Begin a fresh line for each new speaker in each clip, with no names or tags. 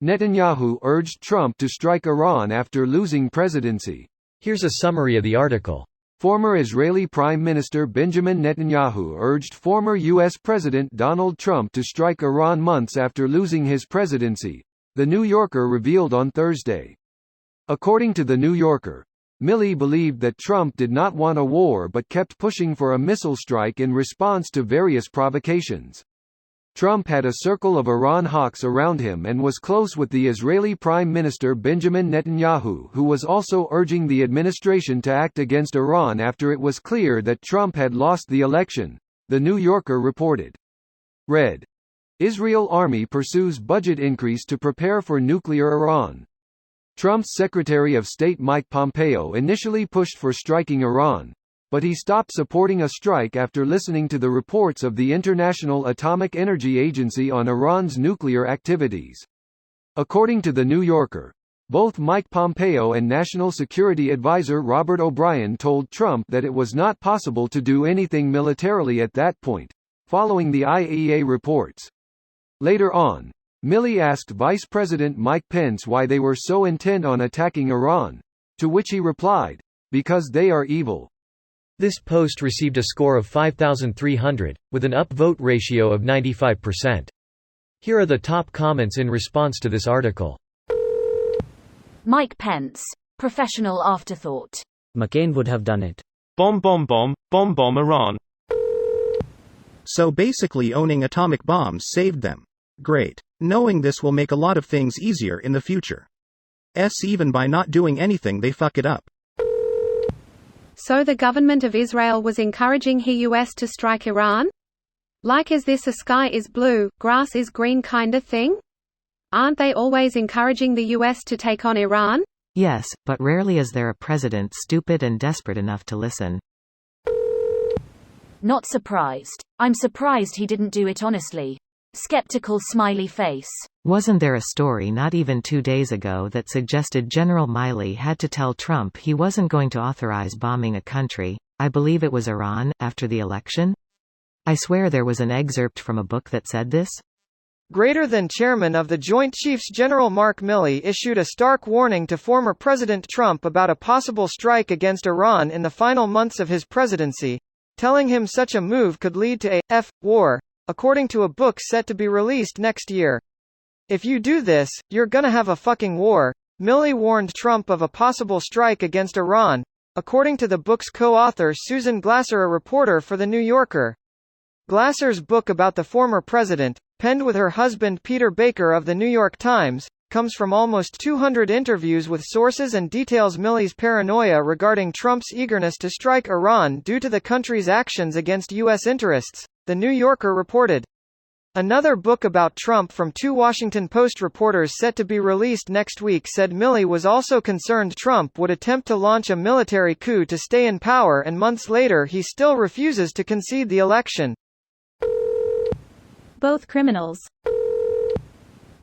Netanyahu urged Trump to strike Iran after losing presidency.
Here's a summary of the article.
Former Israeli Prime Minister Benjamin Netanyahu urged former U.S. President Donald Trump to strike Iran months after losing his presidency, The New Yorker revealed on Thursday. According to The New Yorker, Milley believed that Trump did not want a war but kept pushing for a missile strike in response to various provocations. Trump had a circle of Iran hawks around him and was close with the Israeli Prime Minister Benjamin Netanyahu, who was also urging the administration to act against Iran after it was clear that Trump had lost the election, The New Yorker reported. Read. Israel Army pursues budget increase to prepare for nuclear Iran. Trump's Secretary of State Mike Pompeo initially pushed for striking Iran, but he stopped supporting a strike after listening to the reports of the International Atomic Energy Agency on Iran's nuclear activities. According to The New Yorker, both Mike Pompeo and National Security Advisor Robert O'Brien told Trump that it was not possible to do anything militarily at that point, following the IAEA reports. Later on, Milley asked Vice President Mike Pence why they were so intent on attacking Iran, to which he replied, "Because they are evil."
This post received a score of 5,300, with an upvote ratio of 95%. Here are the top comments in response to this article.
Mike Pence. Professional afterthought.
McCain would have done it.
Bomb bomb bomb, bomb bomb Iran.
So basically owning atomic bombs saved them. Great. Knowing this will make a lot of things easier in the future. Even by not doing anything they fuck it up.
So the government of Israel was encouraging the US to strike Iran? Like, is this a sky is blue, grass is green kinda thing? Aren't they always encouraging the US to take on Iran?
Yes, but rarely is there a president stupid and desperate enough to listen.
Not surprised. I'm surprised he didn't do it honestly. Skeptical smiley face.
Wasn't there a story not even 2 days ago that suggested General Milley had to tell Trump he wasn't going to authorize bombing a country, I believe it was Iran, after the election? I swear there was an excerpt from a book that said this.
Greater than chairman of the Joint Chiefs General Mark Milley issued a stark warning to former President Trump about a possible strike against Iran in the final months of his presidency, telling him such a move could lead to a war, according to a book set to be released next year. If you do this, you're gonna have a fucking war, Milley warned Trump of a possible strike against Iran, according to the book's co-author Susan Glasser, a reporter for The New Yorker. Glasser's book about the former president, penned with her husband Peter Baker of The New York Times, comes from almost 200 interviews with sources and details Milley's paranoia regarding Trump's eagerness to strike Iran due to the country's actions against U.S. interests, The New Yorker reported. Another book about Trump from 2 Washington Post reporters set to be released next week said Milley was also concerned Trump would attempt to launch a military coup to stay in power, and months later he still refuses to concede the election.
Both criminals.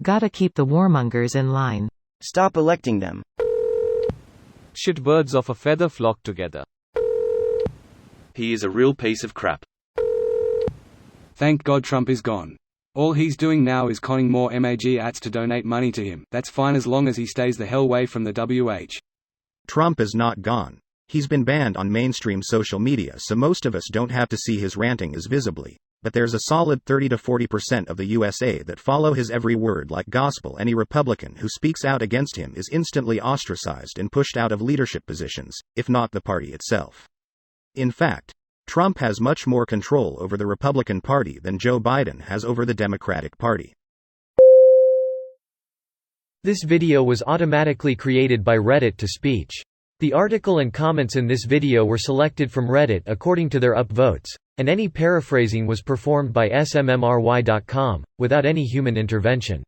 Gotta keep the warmongers in line.
Stop electing them.
Should birds of a feather flock together?
He is a real piece of crap.
Thank God Trump is gone. All he's doing now is conning more MAGATs to donate money to him. That's fine as long as he stays the hell away from the WH.
Trump is not gone. He's been banned on mainstream social media, so most of us don't have to see his ranting as visibly. But there's a solid 30 to 40% of the USA that follow his every word like gospel. Any Republican who speaks out against him is instantly ostracized and pushed out of leadership positions, if not the party itself. In fact, Trump has much more control over the Republican Party than Joe Biden has over the Democratic Party.
This video was automatically created by Reddit to speech. The article and comments in this video were selected from Reddit according to their upvotes, and any paraphrasing was performed by smmry.com, without any human intervention.